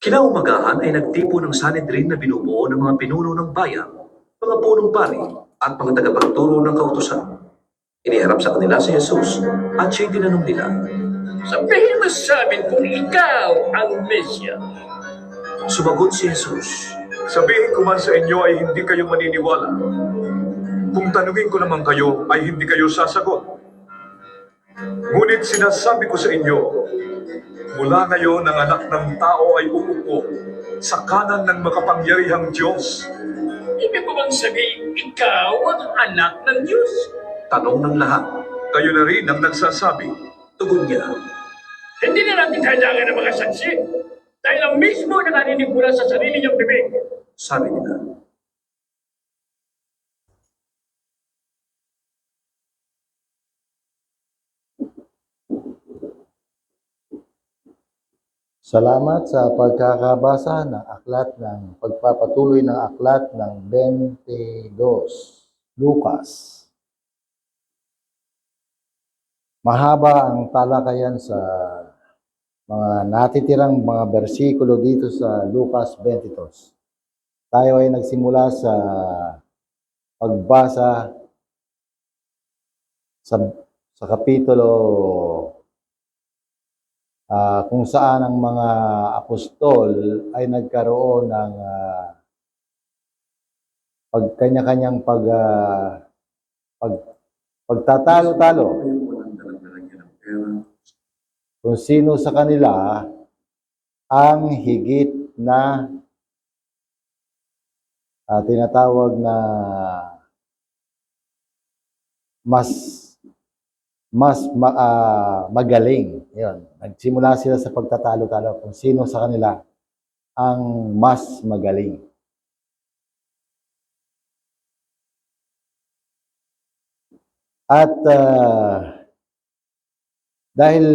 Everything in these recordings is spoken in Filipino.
Kinaumagahan ay nagtipo ng Sanhedrin na binubuo ng mga pinuno ng bayan, mga punong pari, at mga tagapagturo ng kautusan. Iniharap sa kanila si Jesus at siya'y tinanong nila. Sabihin mo sa amin kung ikaw ang Mesya. Sumagot si Jesus. Sabihin ko man sa inyo ay hindi kayo maniniwala. Kung tanungin ko naman kayo ay hindi kayo sasagot. Ngunit sinasabi ko sa inyo, mula ngayon ang anak ng tao ay uupo sa kanan ng makapangyarihang Diyos. Ibig mo bang sabihin ikaw ang anak ng Diyos? Tanong ng lahat. Kayo na rin ang nagsasabi. Tugon niya. Hindi na natin kailangan ng mga saksi. Dahil ang mismo na narinig mula sa sarili niyong bibig. Sabi nila. Salamat sa pagkakabasa ng aklat ng pagpapatuloy ng aklat ng 22 Lucas. Mahaba ang talakayan sa mga natitirang mga bersikulo dito sa Lucas 22. Tayo ay nagsimula sa pagbasa sa kapitulo kung saan ang mga apostol ay nagkaroon ng kanya-kanyang pagtatalo-talo kung sino sa kanila ang higit na tinatawag na magaling. Yun. Nagsimula sila sa pagtatalo-talo kung sino sa kanila ang mas magaling. At dahil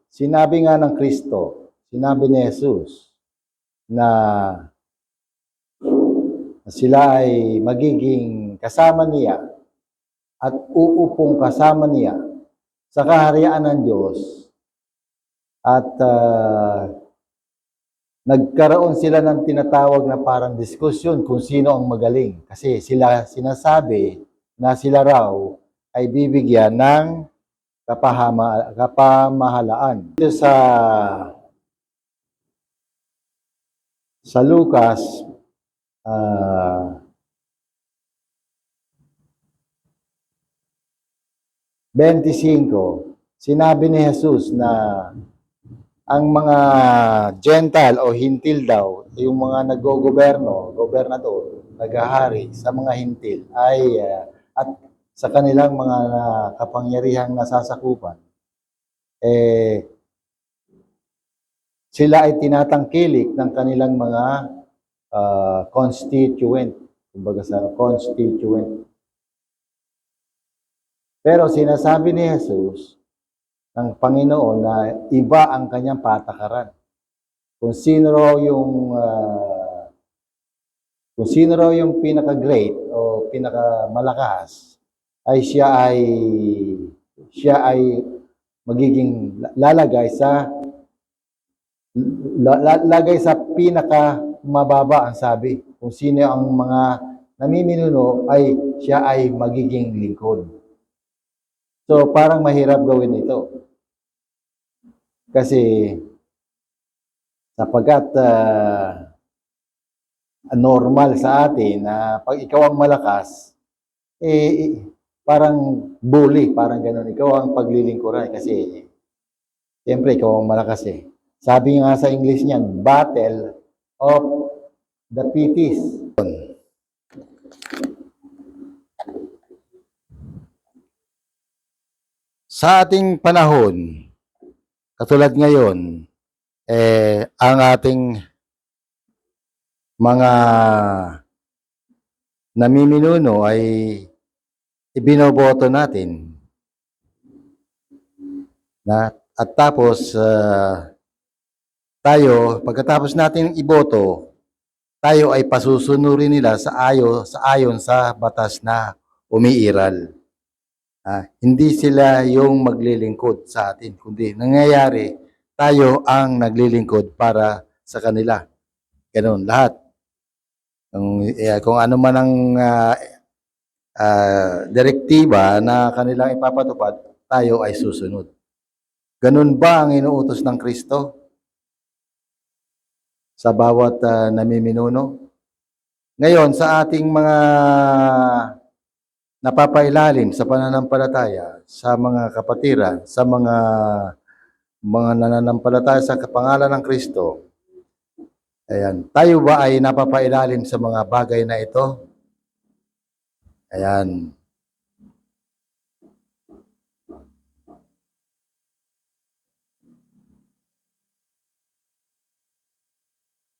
sinabi nga ng Kristo, sinabi ni Jesus na sila ay magiging kasama niya at uupong kasama niya sa kaharian ng Diyos. At nagkaroon sila ng tinatawag na parang diskusyon kung sino ang magaling. Kasi sila sinasabi na sila raw ay bibigyan ng kapamahalaan. Dito sa Lucas, 25, sinabi ni Jesus na ang mga Gentile o Hintil daw, yung mga gobernador, naghahari sa mga Hintil ay at sa kanilang mga kapangyarihang nasasakupan, sila ay tinatangkilik ng kanilang mga constituent, kumbaga sa constituent. Pero sinasabi ni Jesus ng Panginoon na iba ang kanyang patakaran. Kung sino raw yung pinaka-great o pinaka-malakas, ay siya ay magiging lalagay sa pinaka-mababa ang sabi. Kung sino ang mga namiminuno ay siya ay magiging lingkod. So, parang mahirap gawin ito. Kasi, sapagkat normal sa atin na pag ikaw ang malakas, parang bully, parang gano'n. Ikaw ang paglilingkuran kasi, siyempre, ikaw ang malakas eh. Sabi nga sa English niyan, Battle of the Fittest. Sa ating panahon, katulad ngayon, ang ating mga namiminuno ay ibinoboto natin. At tapos, tayo, pagkatapos natin iboto, tayo ay pasusunurin nila ayon sa batas na umiiral. Hindi sila yung maglilingkod sa atin, kundi nangyayari tayo ang naglilingkod para sa kanila. Ganun, lahat. Kung ano man ang direktiba na kanilang ipapatupad, tayo ay susunod. Ganun ba ang inuutos ng Kristo sa bawat namiminuno? Ngayon, sa ating mga napapailalim sa pananampalataya, sa mga kapatiran, sa mga nananampalataya sa kapangalan ng Kristo, ayan, tayo ba ay napapailalim sa mga bagay na ito? Ayan.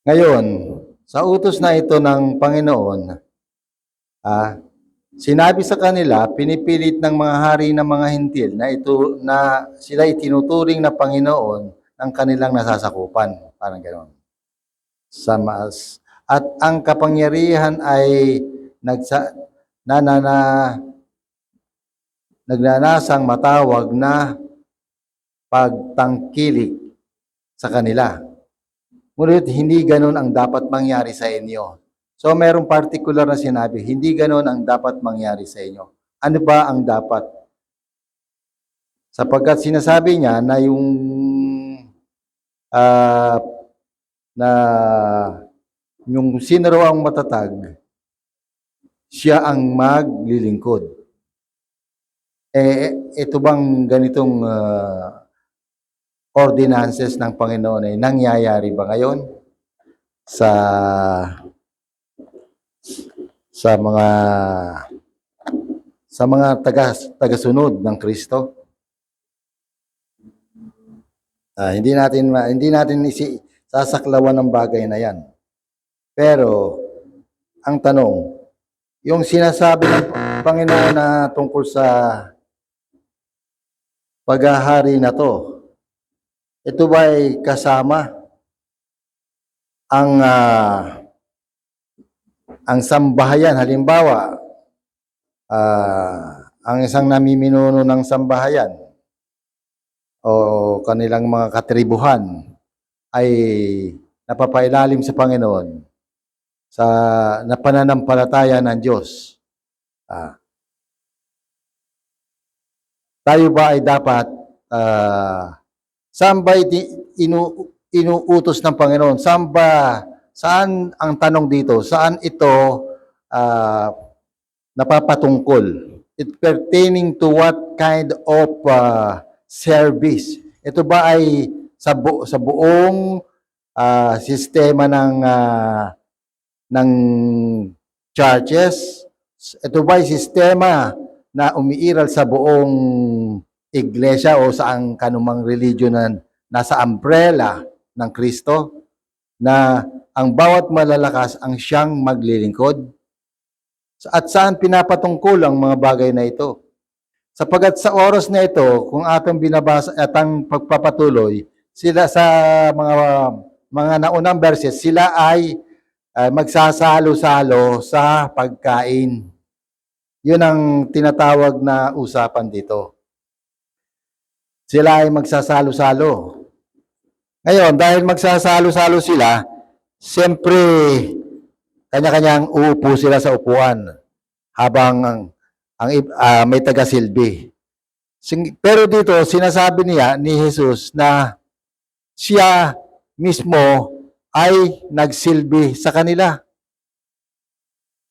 Ngayon, sa utos na ito ng Panginoon, sinabi sa kanila, pinipilit ng mga hari ng mga hintil na sila itinuturing na Panginoon ng kanilang nasasakupan. Parang ganoon. At ang kapangyarihan ay nagnanasang matawag na pagtangkilik sa kanila. Ngunit hindi ganoon ang dapat mangyari sa inyo. So merong particular na sinabi, hindi ganoon ang dapat mangyari sa inyo. Ano ba ang dapat? Sapagkat sinasabi niya na yung sino raw ang matatag, siya ang maglilingkod. Ito bang ganitong ordinances ng Panginoon ay nangyayari ba ngayon sa mga tagasunod ng Kristo? Hindi natin sasaklawan ng bagay na yan. Pero ang tanong, yung sinasabi ng Panginoon na tungkol sa paghahari na to, ito ba ay kasama ang sambahayan? Halimbawa, ang isang namiminuno ng sambahayan o kanilang mga katribuhan ay napapailalim sa Panginoon sa pananampalataya ng Diyos. Tayo ba ay dapat saan ba inuutos ng Panginoon? Saan ang tanong dito? Saan ito napapatungkol? It pertaining to what kind of service? Ito ba ay sa buong sistema ng churches? Ito ba ay sistema na umiiral sa buong iglesia o sa ang kanumang religion na nasa umbrella ng Kristo, na ang bawat malalakas ang siyang maglilingkod? At saan pinapatungkol ang mga bagay na ito? Sapagat sa oras na ito, kung atong binabasa at ang pagpapatuloy, sila sa mga naunang verses, sila ay magsasalo-salo sa pagkain. Yun ang tinatawag na usapan dito. Sila ay magsasalo-salo. Ngayon, dahil magsasalo-salo sila, siyempre, kanya-kanyang uupo sila sa upuan habang may taga-silbi. Pero dito, sinasabi ni Jesus na siya mismo ay nagsilbi sa kanila.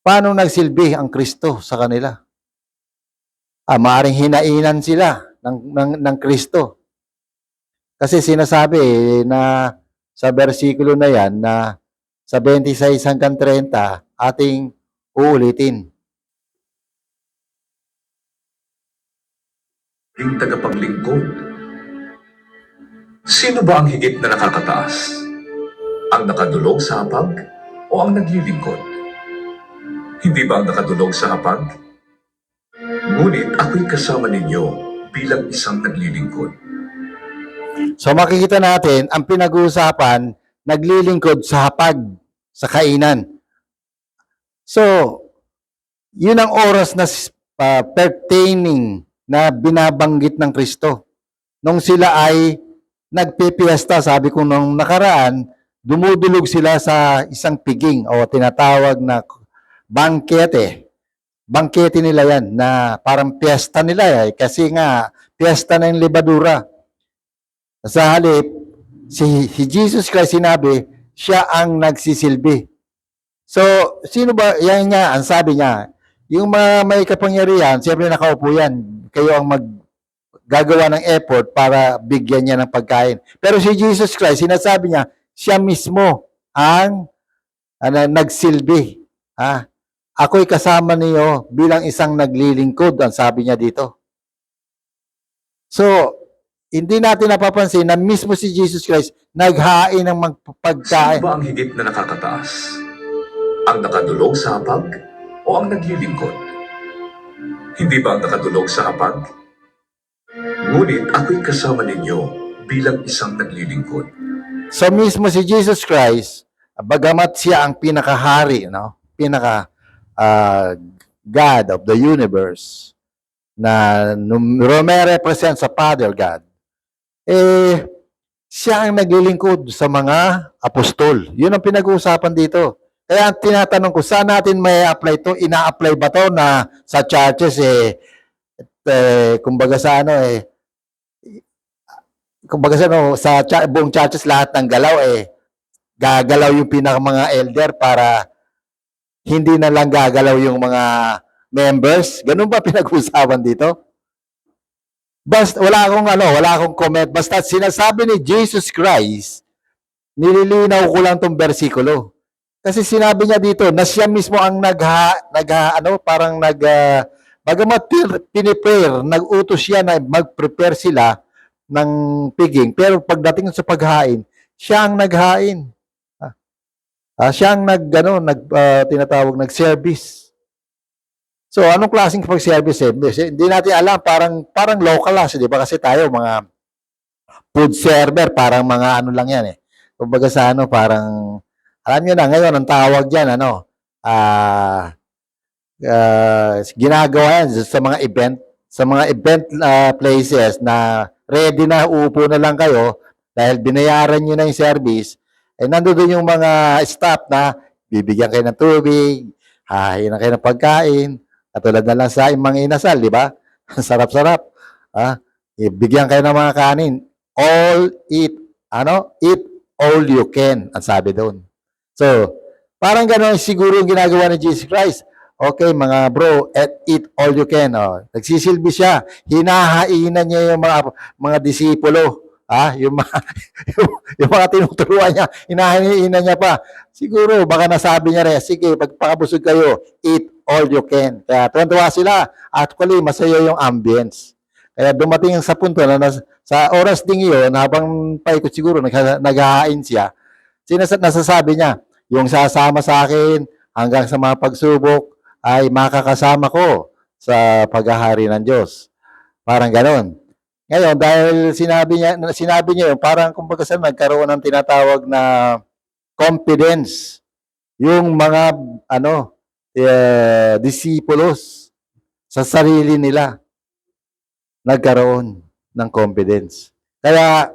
Paano nagsilbi ang Kristo sa kanila? Maaring hinainan sila ng Kristo. Kasi sinasabi na sa versikulo na yan na sa 26 hanggang 30 ating uulitin. Yung tagapaglingkod. Sino ba ang higit na nakakataas? Ang nakadulog sa hapag o ang naglilingkod? Hindi ba ang nakadulog sa hapag? Ngunit ako'y kasama ninyo bilang isang naglilingkod. So makikita natin ang pinag-uusapan, naglilingkod sa hapag, sa kainan. So, yun ang oras na pertaining na binabanggit ng Kristo. Nung sila ay nagpipiesta, sabi ko nung nakaraan, dumudulog sila sa isang piging o tinatawag na bangkete. Bangkete nila yan na parang piyesta nila kasi nga piyesta na yung lebadura. Sa halip, si Jesus Christ sinabi, siya ang nagsisilbi. So, sino ba, yan nga, ang sabi niya, yung mga may kapangyarihan, siyempre nakaupo yan, kayo ang gagawa ng effort para bigyan niya ng pagkain. Pero si Jesus Christ, sinasabi niya, siya mismo ang nagsilbi. Ako'y kasama niyo bilang isang naglilingkod, ang sabi niya dito. So, hindi natin napapansin na mismo si Jesus Christ naghain ng Sino pagkain. ba ang higit na nakakataas? Ang nakadulog sa hapag o ang naglilingkod? Hindi ba ang nakadulog sa hapag? Ngunit ako'y kasama ninyo bilang isang naglilingkod. So mismo si Jesus Christ, bagamat siya ang pinakahari, no? God of the universe, na represent sa Father God, siya ang naglilingkod sa mga apostol. Yun ang pinag-uusapan dito. Kaya tinatanong ko, saan natin may apply to? Ina-apply ba to na sa churches, kumbaga sa buong churches lahat ng galaw, gagalaw yung mga elder para hindi na lang gagalaw yung mga members? Ganun ba pinag-uusapan dito? Basta wala akong comment. Basta sinasabi ni Jesus Christ, nililinaw ko lang tong bersikulo. Kasi sinabi niya dito na siya mismo ang bagamat piniprepare, nag-utos siya na mag-prepare sila ng piging, pero pagdating sa paghain, siya ang naghain. Siya ang tinatawag nag-service. So, anong klaseng pag-service? Hindi natin alam, parang local di ba? Kasi tayo, mga food server, parang mga ano lang yan Kumbaga sa parang, alam nyo na, ngayon, ang tawag dyan, ginagawa yan sa mga event places na ready na, uupo na lang kayo, dahil binayaran nyo na yung service, nandoon yung mga staff na bibigyan kayo ng tubig, hahain kayo ng pagkain, katulad na lang sa mga inasal, di ba? Sarap-sarap. Bigyan kayo ng mga kanin. Eat all you can, ang sabi doon. So, parang gano'n siguro yung ginagawa ni Jesus Christ. Okay, mga bro, eat all you can. Nagsisilbi siya. Hinahainan niya yung mga disipulo. Yung mga tinuturuan niya, hinahainan niya pa. Siguro, baka nasabi niya rin, sige, pagpakabusog kayo, eat all you can. Kaya tuwan-tuwa sila. Actually, masaya yung ambience. Kaya dumating sa punto na sa oras ding iyon, habang paikot siguro, naghahain siya, nasasabi niya, yung sasama sa akin hanggang sa mga pagsubok ay makakasama ko sa paghahari ng Diyos. Parang ganon. Ngayon, dahil sinabi niya yun, parang kumbaga nagkaroon ng tinatawag na confidence yung mga disipulos sa sarili nila, nagkaroon ng confidence. Kaya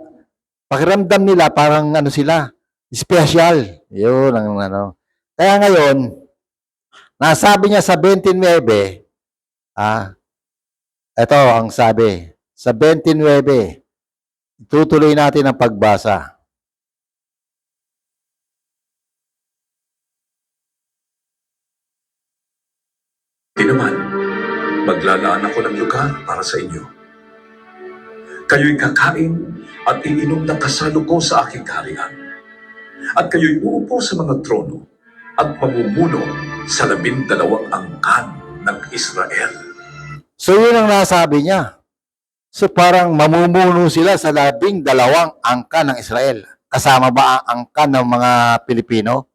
pakiramdam nila parang sila, special. Yun ang Kaya ngayon, nasabi niya sa 29, ito ang sabi, sa 29, tutuloy natin ang pagbasa. Di naman, maglalaan ako ng lugar para sa inyo. Kayo'y kakain at iinom ng kasaluko sa aking kaharian. At kayo'y uupo sa mga trono at mamumuno sa 12 angkan ng Israel. So yun ang nasabi niya. So parang mamumuno sila sa 12 angkan ng Israel. Kasama ba ang angkan ng mga Pilipino?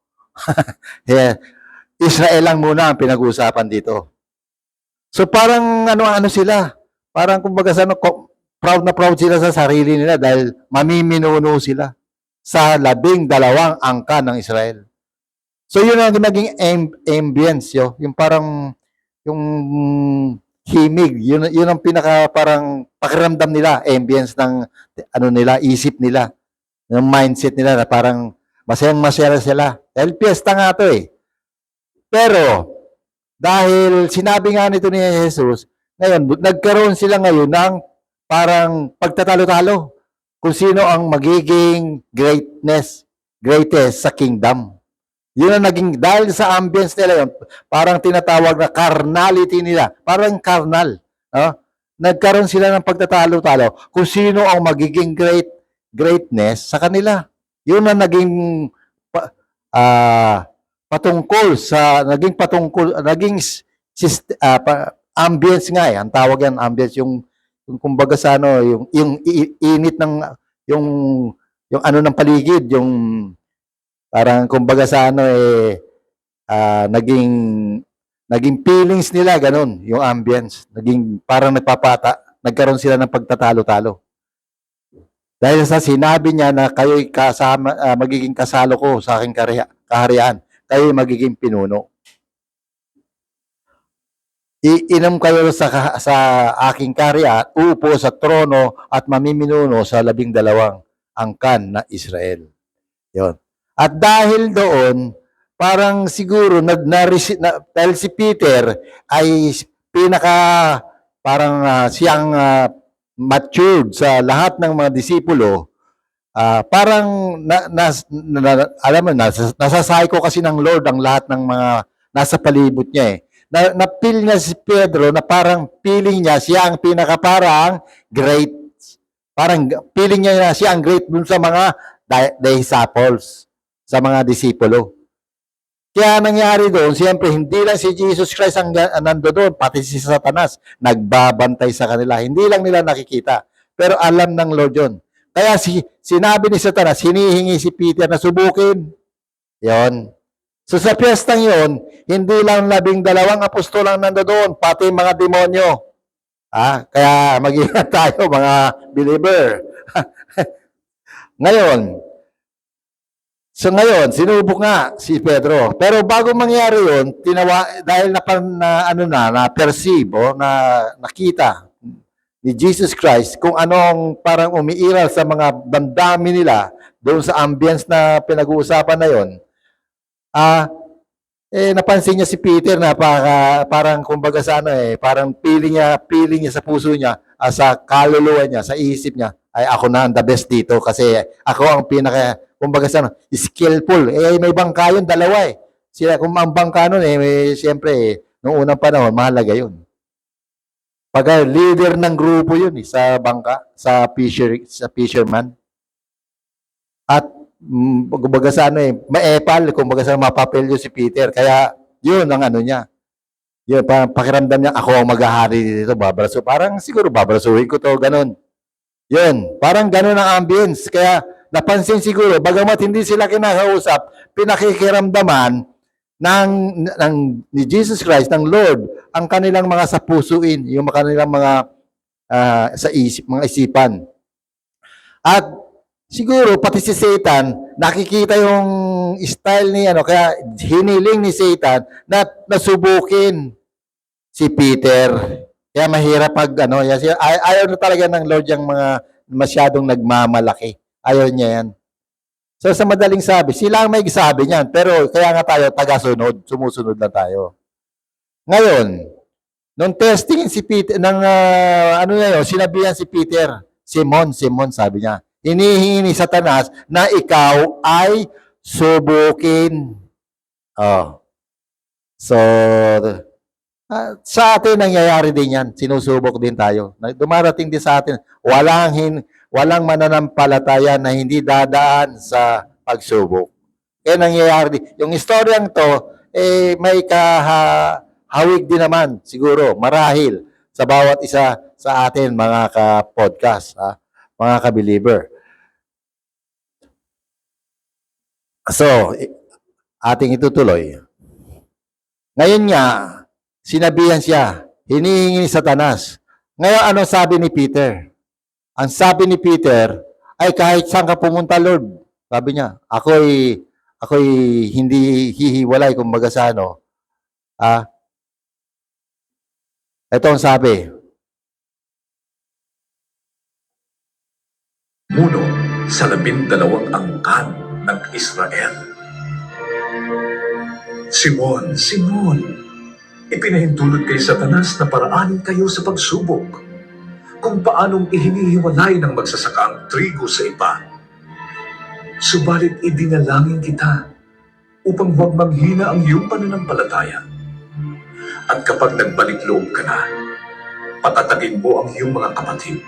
Israel lang muna ang pinag-uusapan dito. So parang ano sila, parang kumbaga proud na proud sila sa sarili nila dahil mamiminuno sila sa 12 angkan ng Israel. So yun ang naging ambience, yung parang yung himig, yun ang pinaka parang pakiramdam nila, ambience ng nila, isip nila, yung mindset nila na parang Masayang-masaya sila. Dahil piyesta nga to eh. Pero, dahil sinabi nga nito ni Jesus, ngayon, nagkaroon sila ngayon ng parang pagtatalo-talo kung sino ang magiging greatest sa kingdom. Yun ang naging, dahil sa ambience nila yun, parang tinatawag na carnality nila, parang carnal. No? Nagkaroon sila ng pagtatalo-talo kung sino ang magiging greatness sa kanila. Yun ang naging ambience nga eh. Ang tawag yan, ambience, yung kumbaga sa ano, yung init ng, yung ano ng paligid, yung parang kumbaga sa ano eh, naging feelings nila, ganun, yung ambience. Naging parang nagkaroon sila ng pagtatalo-talo. Dahil sa sinabi niya na kayo'y kasama, magiging kasalo ko sa aking kaharian, kayo'y magiging pinuno. Iinom kayo sa aking kaharian, uupo sa trono at mamiminuno sa 12 angkan na Israel. Yon. At dahil doon, parang siguro dahil si Peter ay siyang matured sa lahat ng mga disipulo, parang alam mo, nasasayko kasi ng Lord ang lahat ng mga nasa palibot niya eh. Na-feel niya si Pedro na parang feeling niya siya ang pinakaparang great. Parang feeling niya na siya ang great dun sa mga disciples, sa mga disipulo. Kaya nangyari doon, siyempre, hindi lang si Jesus Christ ang nando doon, pati si Satanas, nagbabantay sa kanila. Hindi lang nila nakikita, pero alam ng Lord yun. Kaya sinabi ni Satanas, hinihingi si Peter na subukin. Yon. So sa piyestang yon, hindi lang 12 apostol ang nando doon, pati mga demonyo. Kaya mag-ingat tayo, mga believer. Ngayon, sinubok nga si Pedro. Pero bago mangyari yun, dahil na-perceive o nakita ni Jesus Christ kung anong parang umiiral sa mga damdamin nila doon sa ambience na pinag-uusapan na yon, napansin niya si Peter na parang kumbaga sa parang feeling niya sa puso niya, sa kaluluwa niya, sa isip niya, ay ako na ang the best dito kasi ako ang kumbaga sa skillful. May bangka yun, dalawa eh. Sila, kung ang bangka nun siyempre, noong unang panahon, mahalaga yun. Pag leader ng grupo yun sa bangka, sa fisherman. At kumbaga sa maepal, kumbaga sa mapapelyo si Peter. Kaya yun ang niya. Yun, pakiramdam niya, ako ang maghahari dito, babraso. Parang siguro babrasuhin ko to, ganun. Yun, parang ganun ang ambience. Kaya napansin siguro, bagamat hindi sila kinakausap, pinakikiramdaman ni Jesus Christ, ng Lord, ang kanilang mga sa pusuin, yung kanilang mga mga isipan. At siguro, pati si Satan, nakikita yung style ni kaya hiniling ni Satan na nasubukin si Peter. Kaya mahirap pag ayaw na talaga ng Lord yung mga masyadong nagmamalaki. Ayaw niya yan. So sa madaling sabi, sila ang may sabi niyan, pero kaya nga tayo taga-sunod, sumusunod na tayo. Ngayon, nung testing si Peter, sinabihan si Peter, Simon, sabi niya, hinihingi ni Satanas na ikaw ay subukin. So, sa atin nangyayari din yan. Sinusubok din tayo. Dumarating din sa atin. Walang mananampalataya na hindi dadaan sa pagsubok. Kaya nangyayari din. Yung istoryang to, may kahawig din naman, siguro, marahil, sa bawat isa sa atin, mga ka-podcast, mga ka-believer. So, ating itutuloy. Ngayon nga, sinabihan siya, hinihingi ni Satanas. Ngayon, ano sabi ni Peter? Ang sabi ni Peter, ay kahit saan ka pumunta, Lord, sabi niya, ako'y hindi hihiwalay kumbaga sa ito ang sabi. Muno sa 12 angkan ng Israel. Simon, Simon, ipinahintulot kay Satanas na paraanin kayo sa pagsubok kung paanong ihinihiwalay ng magsasaka ang trigo sa iba. Subalit idinalangin kita upang huwag manghina ang iyong pananampalataya. At kapag nagbalik loob ka na, patatagin mo ang iyong mga kapatid.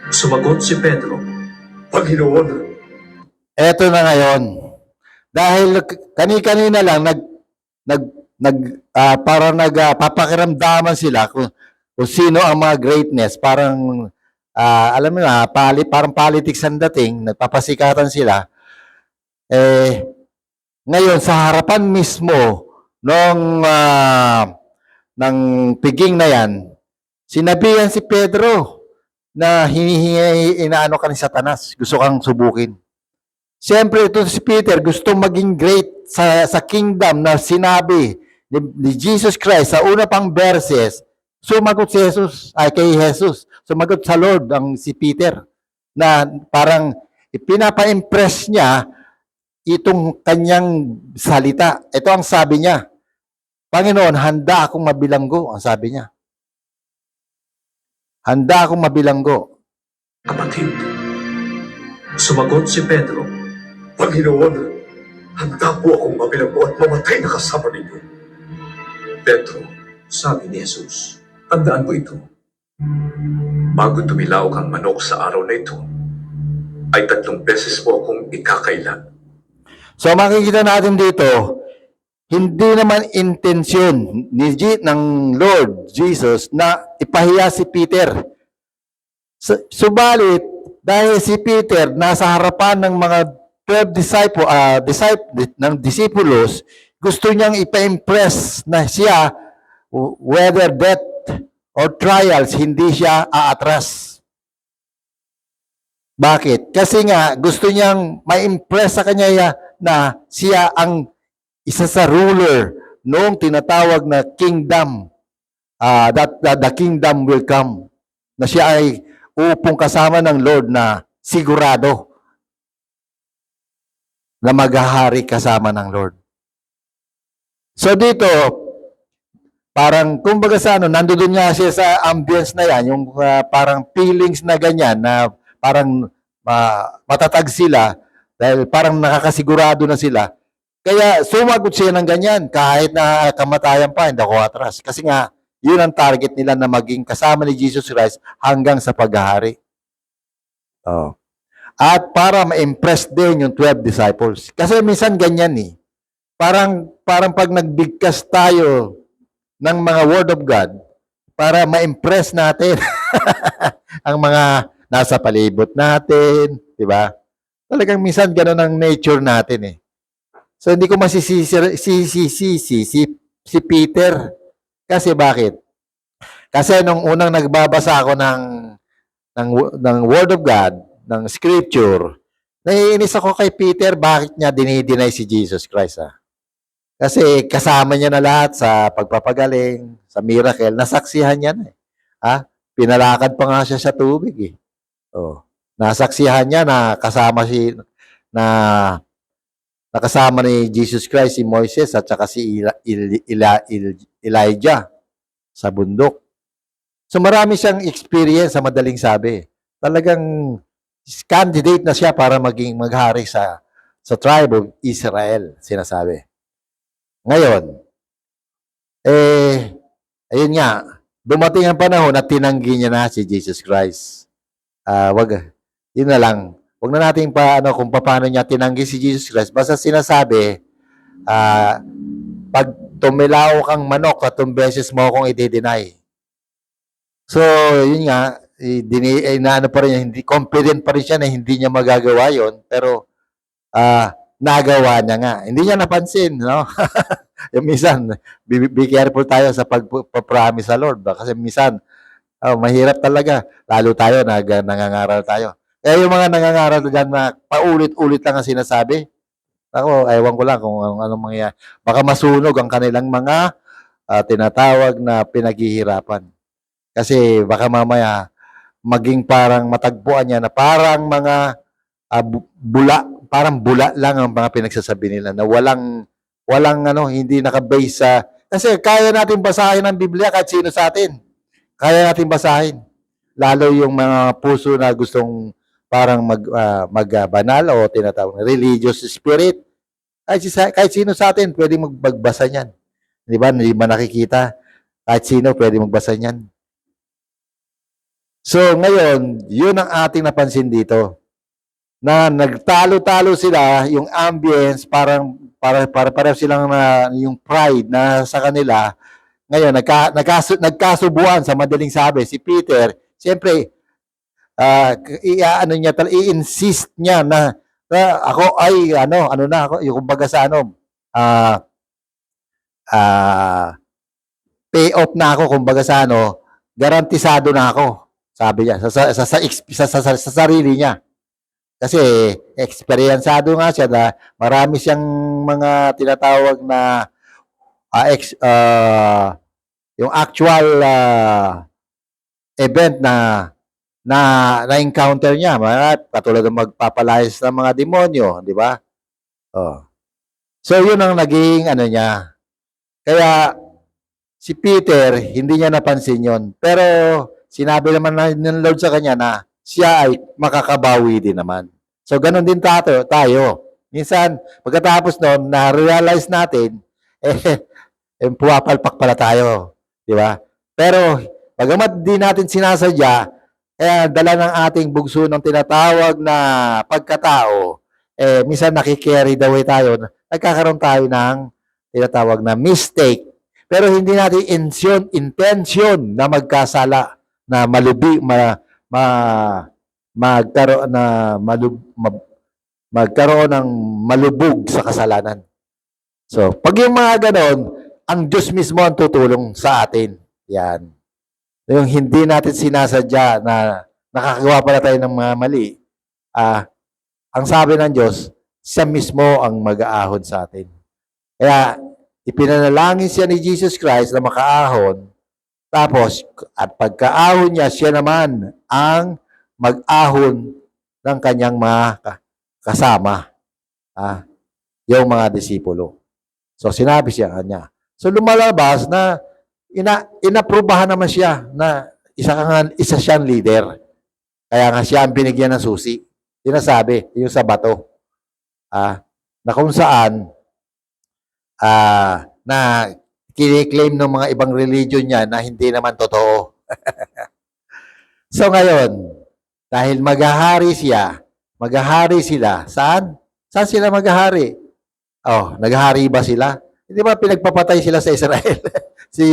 Sumagot si Pedro, Panginoon, Eto na ngayon. Dahil kani-kanina lang papakiramdaman sila kung sino ang mga greatness. Parang alam mo na, parang politics ang dating, nagpapasikatan sila. Ngayon sa harapan mismo ng piging na yan, sinabihan si Pedro na inaano ka ni Satanas, gusto kang subukin. Siyempre, ito si Peter, gusto maging great sa kingdom na sinabi ni Jesus Christ sa una pang verses. Sumagot si Jesus, kay Jesus. Sumagot sa Lord si Peter na parang pinapa-impress niya itong kanyang salita. Ito ang sabi niya, Panginoon, handa akong mabilanggo, ang sabi niya. Handa akong mabilanggo. kapatid. Sumagot si Pedro, Panginoon, handa po akong mabilanggo at mamatay na kasama ninyo. Pedro, sabi ni Jesus, tandaan mo ito. Bago tumilaw ang manok sa araw na ito, ay 3 beses mo akong ikakailan. So makikita natin dito, hindi naman intensyon ng Lord Jesus na ipahiya si Peter. Subalit, dahil si Peter nasa harapan ng mga 12 disciples, gusto niyang ipa-impress na siya, whether death or trials, hindi siya aatras. Bakit? Kasi nga, gusto niyang ma-impress sa kanya na siya ang isa sa ruler noong tinatawag na kingdom, that the kingdom will come. Na siya ay upong kasama ng Lord na sigurado na maghahari kasama ng Lord. So dito, parang kumbaga sa nandoon nga siya sa ambience na yan, yung parang feelings na ganyan na parang matatag sila dahil parang nakakasigurado na sila. Kaya sumagot siya ng ganyan kahit na kamatayan pa, hindi ako atras. Kasi nga, yun ang target nila na maging kasama ni Jesus Christ hanggang sa paghahari. Oh. At para ma-impress din yung 12 disciples. Kasi minsan ganyan eh. Parang pag nagbigkas tayo ng mga word of God, para ma-impress natin ang mga nasa palibot natin, di ba? Talagang minsan ganun ang nature natin eh. So hindi ko masisisi si Peter. Kasi bakit? Kasi nung unang nagbabasa ako ng Word of God, ng Scripture, naiinis ako kay Peter, bakit niya dinideny si Jesus Christ. Kasi kasama niya na lahat sa pagpapagaling, sa miracle, nasaksihan niya na eh. Pinalakad pa nga siya sa tubig eh. Oh. Nasaksihan niya na kasama nakasama ni Jesus Christ si Moises at saka si Elijah sa bundok. So marami siyang experience sa madaling sabi. Talagang candidate na siya para maghari sa tribe of Israel, sinasabi. Ngayon, ayun nga, dumating ang panahon na tinanggi niya na si Jesus Christ. Yun na lang. Huwag na natin kung paano niya tinanggi si Jesus Christ. Basta sinasabi, pag tumilaw kang manok, 3 beses mo akong i-deny. So, yun nga, pa rin, hindi confident pa rin siya na hindi niya magagawa yon, pero nagawa niya nga. Hindi niya napansin, no? Yung minsan, be careful tayo sa pagpapromise sa Lord. Kasi minsan, mahirap talaga. Lalo tayo, nangangaral tayo. Kaya yung mga nangangaral dyan na paulit-ulit lang ang sinasabi, ako, ewan ko lang kung anong mangyayari. Baka masunog ang kanilang mga tinatawag na pinaghihirapan. Kasi baka mamaya maging parang matagpuan niya na parang mga parang bula lang ang mga pinagsasabi nila na walang hindi naka-base sa kasi kaya natin basahin ang Biblia kahit sino sa atin. Kaya natin basahin. Lalo yung mga puso na gustong parang magbanal o tinatawag na religious spirit. Kahit sino sa atin pwede magbasa niyan. Di ba? Hindi ba nakikita? Kahit sino pwede magbasa niyan. So ngayon, yun ang ating napansin dito. Na nagtalo-talo sila, yung ambience, para silang yung pride na sa kanila. Ngayon, nagkasubuan sa madaling sabi. Si Peter, siyempre, i-insist niya na ako ay, yung kumbaga sa pay off na ako, kumbaga sa garantisado na ako. Sabi niya, sa sarili niya. Kasi eksperyensado nga siya na marami siyang mga tinatawag na yung actual event na-encounter niya, katulad ng magpapalayas ng mga demonyo, di ba? Oh. So yun ang naging niya. Kaya si Peter, hindi niya napansin yon. Pero sinabi naman ng Lord sa kanya na siya ay makakabawi din naman. So, ganun din tayo. Minsan, pagkatapos noon, na-realize natin, puwapalpak pala tayo. Di ba? Pero, bagamat di natin sinasadya, dala ng ating bugso ng tinatawag na pagkatao, minsan nakikerry the way tayo, nagkakaroon tayo ng tinatawag na mistake. Pero hindi natin intention na magkasala, na magkaroon ng malubog sa kasalanan. So, pag yung mga ganon, ang Diyos mismo ang tutulong sa atin. Yan. Yung hindi natin sinasadya na nakakagawa pala tayo ng mga mali, ang sabi ng Diyos, siya mismo ang mag-aahon sa atin. Kaya, ipinanalangin siya ni Jesus Christ na makaahon, tapos, at pagkaahon niya, siya naman ang mag-ahon ng kanyang mga kasama, yung mga disipulo. So, sinabi siya kanya. So, lumalabas na inaprubahan naman siya na isa siyang leader. Kaya nga siya ang binigyan ng susi. Sinasabi, yung sa bato. Na kung saan, na kiniklaim ng mga ibang religion niya na hindi naman totoo. So ngayon, dahil maghahari sila, saan? Saan sila maghahari? Oh, naghahari ba sila? Hindi ba pinagpapatay sila sa Israel? Si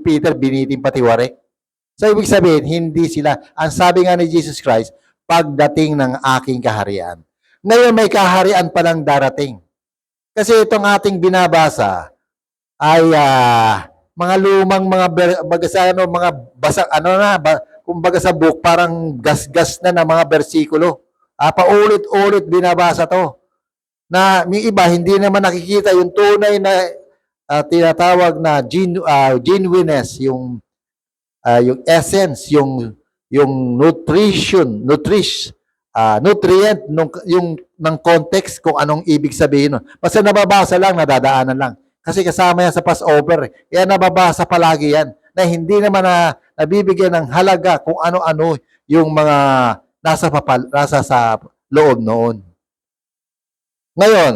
Peter binitin pati wari. So ibig sabihin, hindi sila. Ang sabi nga ni Jesus Christ, pagdating ng aking kaharian. Ngayon may kaharian pa lang darating. Kasi itong ating binabasa ay mga lumang mga basa kumbaga sa book parang gas-gas na ng mga bersikulo. Paulit-ulit binabasa to. Na yung iba hindi naman nakikita yung tunay na tinatawag na genuineness, yung essence, yung nutrient yung ng context kung anong ibig sabihin nun. Basta nababasa lang, nadadaanan lang. Kasi kasama yan sa Passover. Kaya nababasa palagi yan na hindi naman nabibigyan ng halaga kung ano-ano yung mga nasa sa loob noon. Ngayon,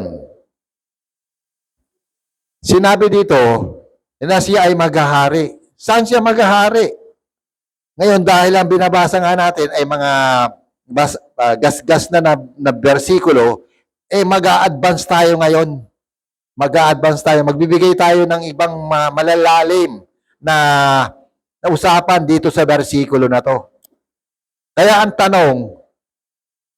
sinabi dito na siya ay maghahari. Saan siya maghahari? Ngayon, dahil ang binabasa nga natin ay mga gas-gas na bersikulo, mag-a-advance tayo ngayon. Mag-a-advance tayo. Magbibigay tayo ng ibang malalalim na usapan dito sa bersikulo na to. Kaya ang tanong,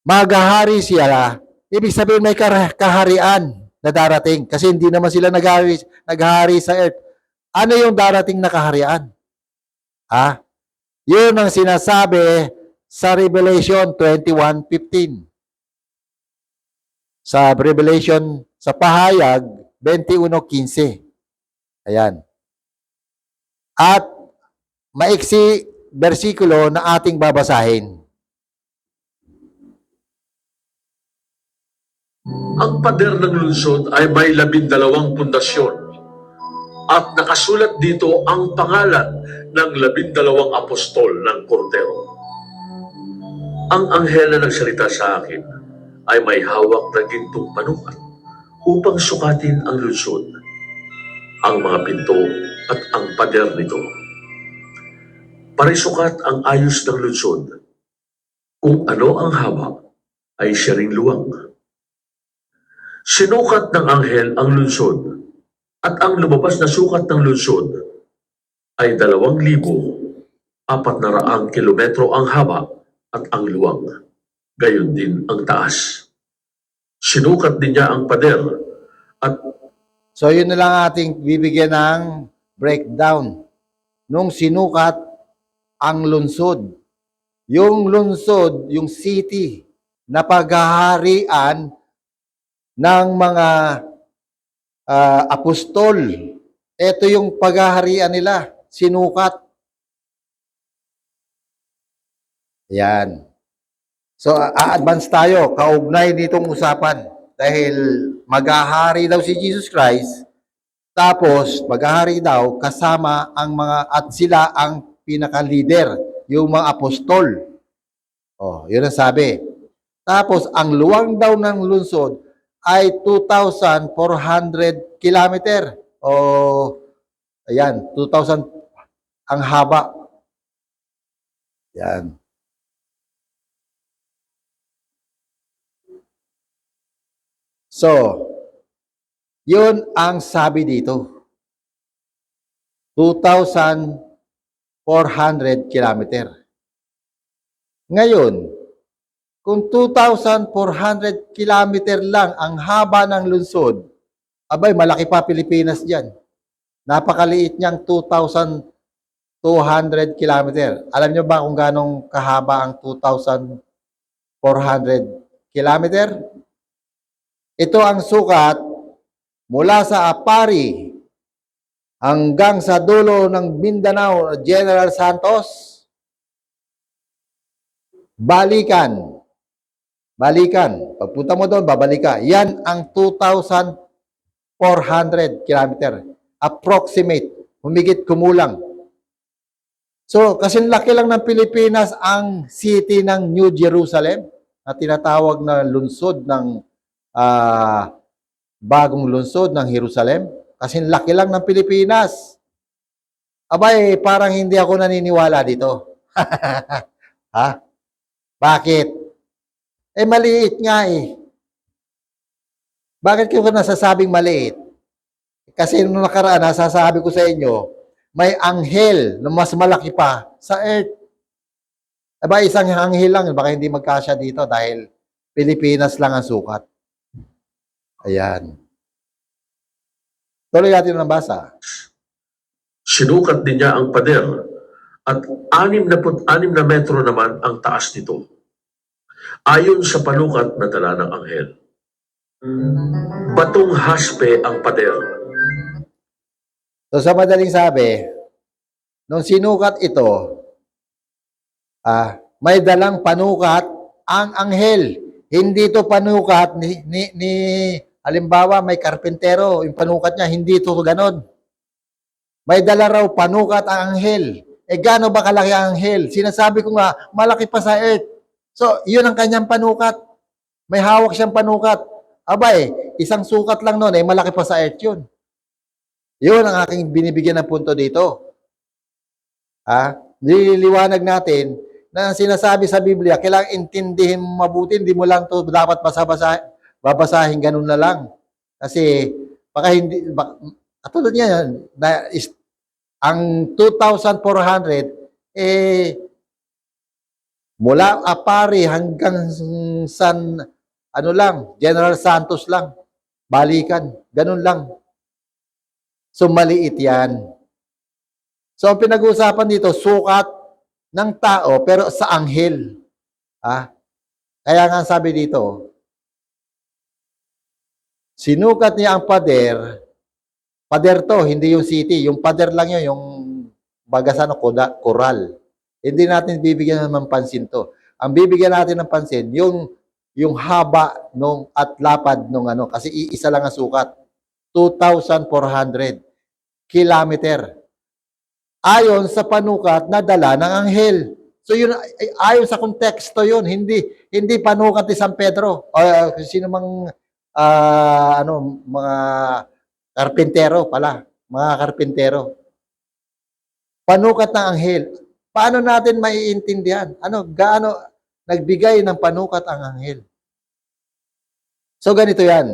maghahari siya, ibig sabihin may kaharian na darating. Kasi hindi naman sila naghahari sa earth. Ano yung darating na kaharian? Yun ang sinasabi sa Revelation 21:15. Sa Revelation, sa pahayag, 21:15. Ayan. At maiksi bersikulo na ating babasahin. Ang pader ng lungsod ay may 12 pundasyon at nakasulat dito ang pangalan ng 12 apostol ng Kordero. Ang anghel na nagsalita sa akin ay may hawak na gintong panukat upang sukatin ang lungsod, ang mga pinto at ang pader nito. Parisukat ang ayos ng lungsod. Kung ano ang haba, ay siya ring luwang. Sinukat ng anghel ang lungsod, at ang lumabas na sukat ng lungsod ay 2,400 kilometro ang haba at ang luwang, gayon din ang taas. Sinukat din niya ang pader at So yun na lang ating bibigyan ng breakdown nung sinukat ang lungsod. Yung lungsod, yung city na paghaharian ng mga apostol. Ito yung paghaharian nila, sinukat. Yan. So, a-advance tayo, kaugnay nitong usapan. Dahil maghahari daw si Jesus Christ, tapos maghahari daw kasama ang mga, at sila ang pinaka-leader, yung mga apostol. Oh, yun ang sabi. Tapos, ang luwang daw ng lungsod ay 2,400 kilometer. O, ayan, 2,000 ang haba. Yan. So, yun ang sabi dito. 2,400 kilometer. Ngayon, kung 2,400 kilometer lang ang haba ng lungsod, abay, malaki pa Pilipinas dyan. Napakaliit niyang 2,200 kilometer. Alam niyo ba kung ganong kahaba ang 2,400 kilometer? Ito ang sukat mula sa Apari hanggang sa dulo ng Mindanao, General Santos. Balikan. Pagpunta mo doon, babalik ka. Yan ang 2,400 kilometer. Approximate. Humigit kumulang. So, kasi laki lang ng Pilipinas ang city ng New Jerusalem na tinatawag na lungsod ng bagong lungsod ng Jerusalem. Kasi laki lang ng Pilipinas. Abay, parang hindi ako naniniwala dito. Ha? Bakit? Maliit nga eh. Bakit ko nasasabing maliit? Kasi nung nakaraan, nasasabi ko sa inyo, may anghel na mas malaki pa sa earth. Aba, isang anghel lang, baka hindi magkasya dito dahil Pilipinas lang ang sukat. Ayan. Tuloy natin ang basa. sinukat din niya ang pader at 66 na metro naman ang taas nito. Ayon sa panukat na dala ng anghel. Batong haspe ang pader. So sa madaling sabi, nung sinukat ito, may dalang panukat ang anghel. Hindi to panukat ni halimbawa may karpentero, yung panukat niya, hindi to ganon. May dala raw panukat ang anghel. Gaano ba kalaki ang anghel? Sinasabi ko nga, malaki pa sa earth. So, yun ang kanyang panukat. May hawak siyang panukat. Abay, isang sukat lang nun, malaki pa sa earth yun. Yun ang aking binibigyan ng punto dito. Nililiwanag natin na sinasabi sa Biblia, kailangang intindihin mabuti, hindi mo lang to dapat babasahin ganun na lang. Kasi, baka hindi, katulad niya, ang 2,400, mula Apari hanggang General Santos lang, balikan, ganun lang. So, maliit yan. So, ang pinag-uusapan dito, sukat ng tao, pero sa anghel. Kaya nga sabi dito, sinukat niya ang pader to, hindi yung city. Yung pader lang yun, yung bagasan o koral. Hindi natin bibigyan ng pansin to. Ang bibigyan natin ng pansin, yung yung haba nung at lapad nung ano, kasi iisa lang ang sukat. 2,400 kilometer. Ayon sa panukat na dala ng anghel. So yun ay ayon sa konteksto yun, hindi panukat ni San Pedro o sino mang mga karpintero pala, mga karpintero. Panukat ng anghel. Paano natin maiintindihan? Gaano nagbigay ng panukat ang anghel? So ganito 'yan.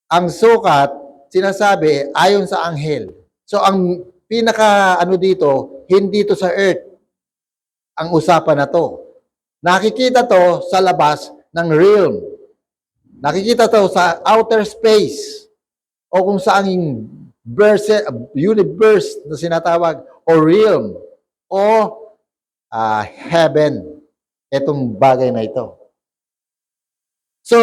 Ang sukat sinasabi ayon sa anghel. So ang pinaka dito, hindi to sa earth ang usapan na to. Nakikita to sa labas ng realm. Nakikita to sa outer space o kung saan yung universe na sinatawag o realm o heaven. Itong bagay na ito. So,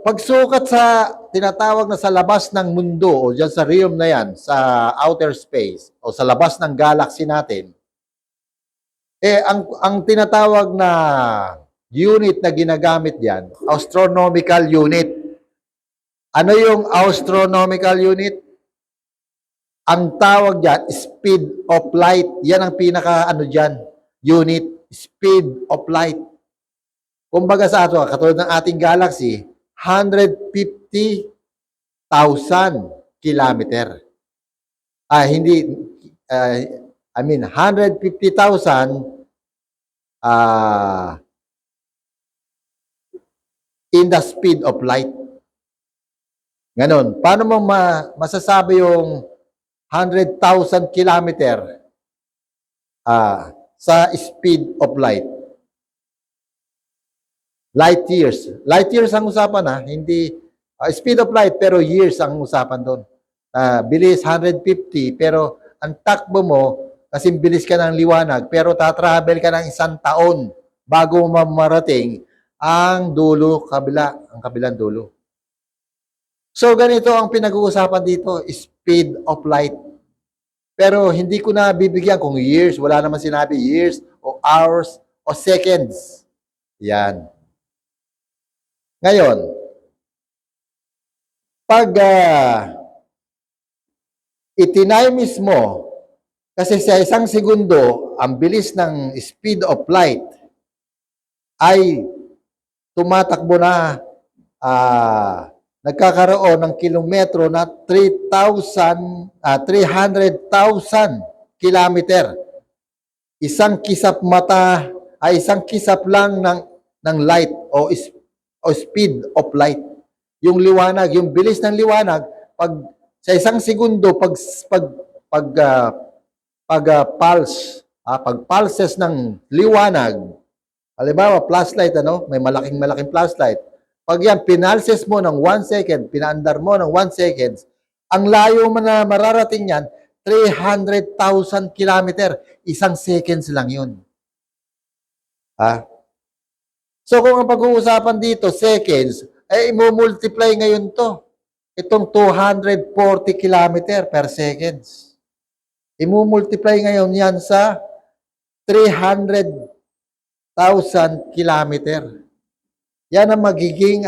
pagsukat sa tinatawag na sa labas ng mundo o dyan sa realm na yan, sa outer space o sa labas ng galaxy natin, ang tinatawag na unit na ginagamit diyan, astronomical unit. Ano yung astronomical unit? Ang tawag diyan, speed of light. Yan ang pinaka diyan, unit, speed of light. Kumbaga sa ato, katulad ng ating galaxy, 150,000 kilometer. 150,000 in the speed of light. Ganon. Paano mo masasabi yung 100,000 kilometer sa speed of light? Light years. Light years ang usapan hindi speed of light pero years ang usapan doon. Bilis 150 pero ang takbo mo kasi bilis ka ng liwanag pero tatravel ka ng 1 taon bago marating ang dulo, ang kabilang dulo. So ganito ang pinag-uusapan dito, speed of light. Pero hindi ko na bibigyan kung years, wala naman sinabi years o hours o seconds. Yan. Ngayon, pag itinimis mo, kasi sa 1 segundo, ang bilis ng speed of light ay tumatakbo na nagkakaroon ng kilometro na 300,000 kilometer. Isang kisap mata ay isang kisap lang ng light o speed of light. Yung liwanag, yung bilis ng liwanag pag sa 1 segundo pag pulses ng liwanag, halimbawa flashlight may malaking flashlight. Pag yan pinalses mo ng 1 second, pinaandar mo ng 1 second, ang layo mo na mararating yan 300,000 kilometer. 1 seconds lang yun. So kung ang pag-uusapan dito seconds, i-multiply ngayon to. Itong 240 kilometer per seconds. I-multiply ngayon yan sa 300,000 kilometer. Yan ang magiging,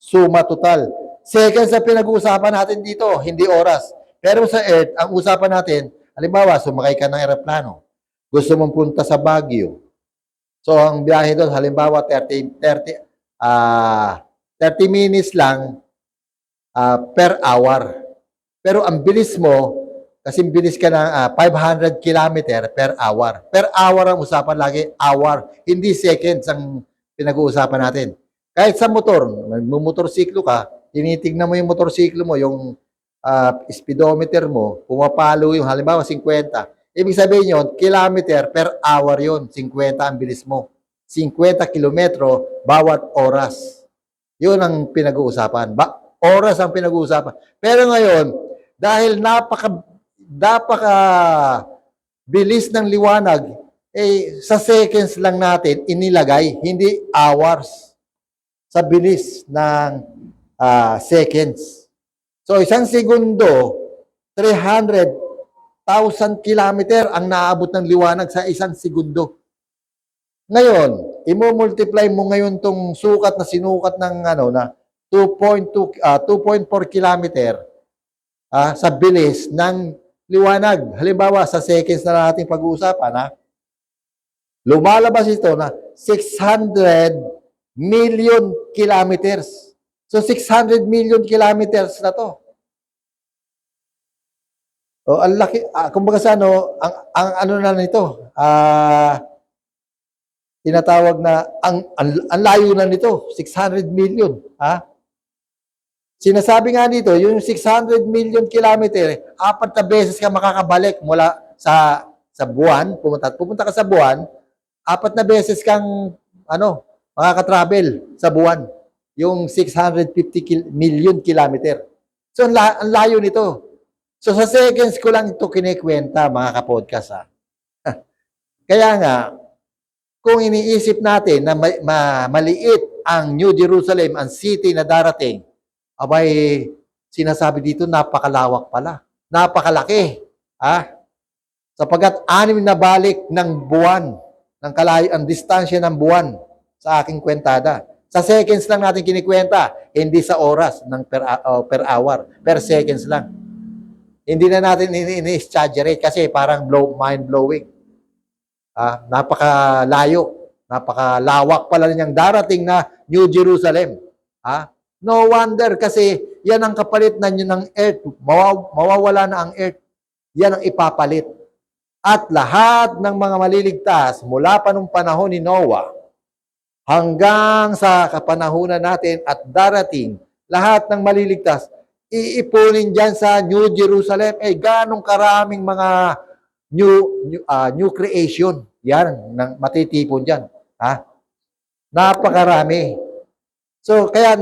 suma total. Seconds na pinag-uusapan natin dito, hindi oras. Pero sa Earth, ang usapan natin, halimbawa, sumakay ka ng eroplano. Gusto mong punta sa Baguio. So, ang biyahe doon, halimbawa, 30 minutes lang per hour. Pero ang bilis mo, kasi bilis ka ng 500 kilometer per hour. Per hour ang usapan lagi, hour. Hindi seconds ang pinag-uusapan natin. Kahit sa motor, magmumotorsiklo ka, tinitignan mo yung motorsiklo mo, yung speedometer mo, pumapalo yung halimbawa 50. Ibig sabihin yun, kilometer per hour yun, 50 ang bilis mo. 50 kilometro bawat oras. Yun ang pinag-uusapan. Oras ang pinag-uusapan. Pero ngayon, dahil napaka bilis ng liwanag, sa seconds lang natin inilagay, hindi hours. Sa bilis ng seconds. So, 1 segundo, 300,000 kilometer ang naabot ng liwanag sa 1 segundo. Ngayon, i-multiply mo ngayon tong sukat na sinukat ng ano na 2.4 kilometer sa bilis ng liwanag. Halimbawa, sa seconds na natin pag-uusapan, lumalabas ito na 600 million kilometers. So, 600 million kilometers na to. O, ang laki, kumbaga sa ano, ang ano na nito, tinatawag na, ang layo na nito, 600 million, Sinasabi nga dito, yung 600 million kilometer, 4 na beses ka makakabalik mula sa buwan, pupunta ka sa buwan, 4 na beses kang makaka-travel sa buwan, yung 650 million kilometer. So, ang layo nito. So, sa seconds ko lang ito kinikwenta, mga kapodcast, Kaya nga, kung iniisip natin na maliit ang New Jerusalem, ang city na darating, abay, sinasabi dito, napakalawak pala. Napakalaki. Sapagkat 6 na balik ng buwan, ang distansya ng buwan sa aking kwentada. Sa seconds lang natin kinikwenta, hindi sa oras ng per hour, per seconds lang. Hindi na natin ini-exaggerate kasi parang mind-blowing. Napakalayo, napakalawak pala niyang darating na New Jerusalem. No wonder kasi yan ang kapalit na nyo ng earth. Mawawala na ang earth. Yan ang ipapalit. At lahat ng mga maliligtas mula pa nung panahon ni Noah hanggang sa kapanahunan natin at darating, lahat ng maliligtas, iipunin dyan sa New Jerusalem. Ganong karaming mga new creation. Yan, matitipon dyan. Napakarami. So, kaya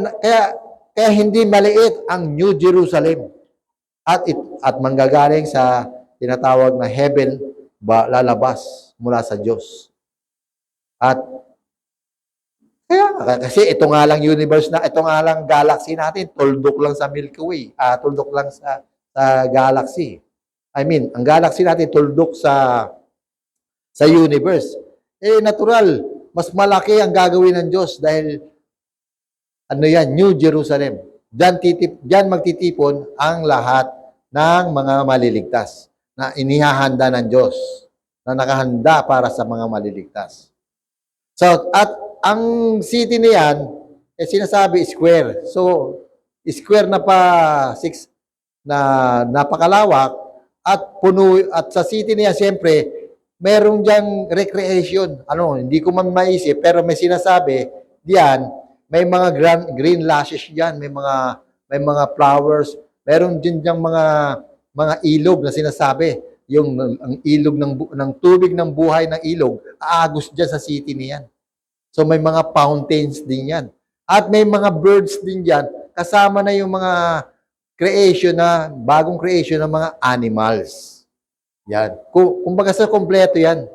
hindi maliit ang New Jerusalem. At manggagaling sa tinatawag na heaven, lalabas mula sa Diyos. At kasi ito nga lang universe na, ito nga lang galaxy natin, tuldok lang sa Milky Way, tuldok lang sa galaxy. I mean, ang galaxy natin tuldok sa universe. Natural, mas malaki ang gagawin ng Diyos dahil New Jerusalem. Diyan magtitipon ang lahat ng mga maliligtas na inihahanda ng Diyos, na nakahanda para sa mga maliligtas. So, at ang city niyan, sinasabi square. So, square na napakalawak at puno, at sa city niya siyempre merong diyang recreation. Hindi ko man maisip pero may sinasabi diyan, may mga green lashes diyan, may mga flowers, meron din diyang mga ilog na sinasabi, ang ilog ng tubig ng buhay ng ilog aagos diyan sa city niyan. So may mga fountains din yan. At may mga birds din yan, kasama na yung mga bagong creation ng mga animals. Yan. Kumbaga sa kompleto yan.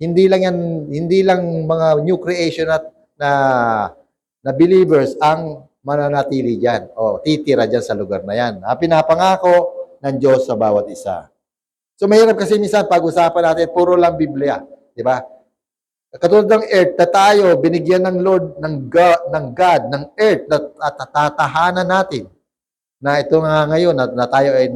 Hindi lang mga new creation na believers ang mananatili diyan o titira diyan sa lugar na yan. Pinapangako ng Diyos sa bawat isa. So mahirap kasi minsan pag-usapan natin puro lang Biblia, di ba? Katulad ng earth na tayo, binigyan ng Lord, ng God, ng earth, na tatahanan natin. Na ito nga ngayon, na tayo ay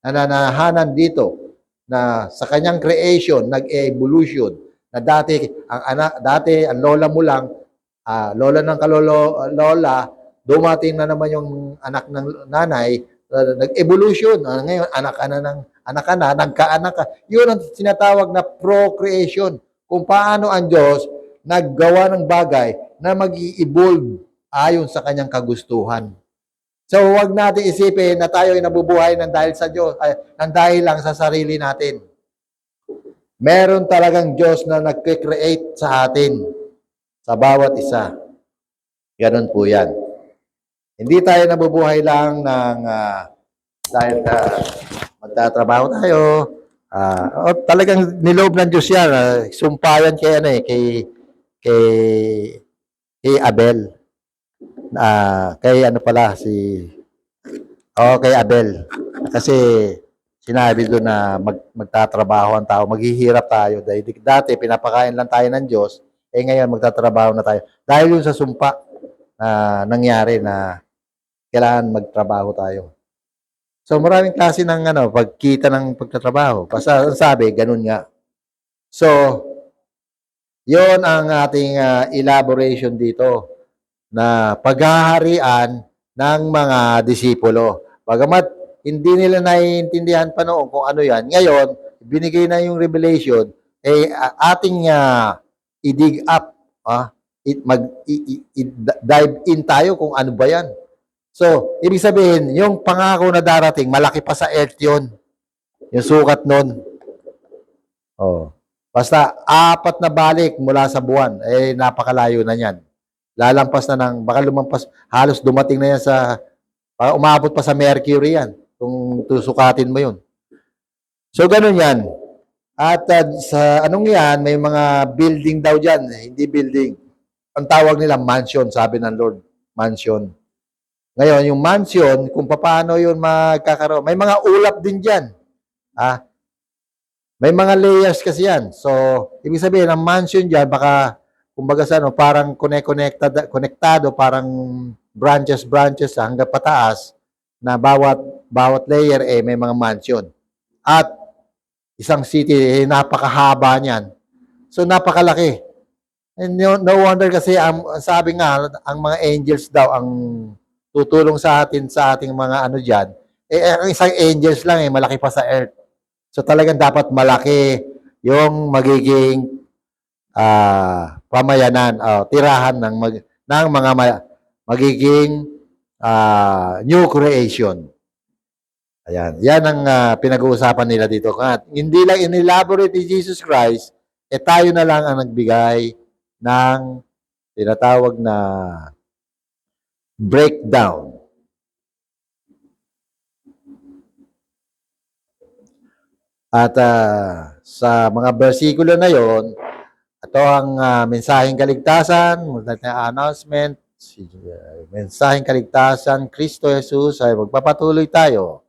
nananahanan dito, na sa kanyang creation, nag-evolution, na dati, ang lola mo lang, lola ng lola, dumating na naman yung anak ng nanay, nag-evolution. Ngayon, anak ka na, nagkaanak ka. Yun ang sinatawag na procreation. Kung paano ang Diyos naggawa ng bagay na mag-i-evolve ayon sa kanyang kagustuhan. So, huwag natin isipin na tayo ay nabubuhay ng dahil sa Diyos, ng dahil lang sa sarili natin. Meron talagang Diyos na nag-create sa atin, sa bawat isa. Ganon po yan. Hindi tayo nabubuhay lang dahil magtatrabaho tayo, talagang niloob ng Diyos yan. Sumpayan kay Abel. Kay Abel. Kasi sinabi doon na magtatrabaho ang tao, maghihirap tayo. Dahil dati, pinapakain lang tayo ng Diyos, ngayon magtatrabaho na tayo. Dahil yun sa sumpa na nangyari na kailangan magtrabaho tayo. So maraming klase ng pagkita ng pagtatrabaho. Basta ang sabi, ganun nga. So, yon ang ating elaboration dito na paghaharian ng mga disipulo. Bagamat hindi nila naiintindihan pa noon kung ano yan. Ngayon, binigay na yung revelation, ating i-dig up, dive in tayo kung ano ba yan. So, ibig sabihin, yung pangako na darating, malaki pa sa earth yun. Yung sukat nun. Oh. Basta, 4 na balik mula sa buwan, napakalayo na yan. Lalampas na baka lumampas, halos dumating na yan baka umabot pa sa Mercury yan, kung tusukatin mo yun. So, ganun yan. At sa anong yan, may mga building daw dyan, hindi building. Ang tawag nila mansion, sabi ng Lord, mansion. Ngayon, yung mansion, kung paano yun magkakaroon, may mga ulap din dyan. May mga layers kasi yan. So, ibig sabihin, ang mansion dyan, baka, kumbaga parang konektado, parang branches hanggang pataas, na bawat layer may mga mansion. At isang city, napakahaba niyan. So, napakalaki. And no wonder kasi, sabi nga, ang mga angels daw, ang tutulong sa ating mga dyan, ang isang angels lang malaki pa sa earth. So talagang dapat malaki yung magiging pamayanan, tirahan ng mga magiging new creation. Ayan. Yan ang pinag-uusapan nila dito. At hindi lang in-elaborate ni Jesus Christ, tayo na lang ang nagbigay ng tinatawag na breakdown. At sa mga bersikulo na yon, ito ang mensaheng kaligtasan, announcement, mensaheng kaligtasan, Kristo Jesus ay magpapatuloy tayo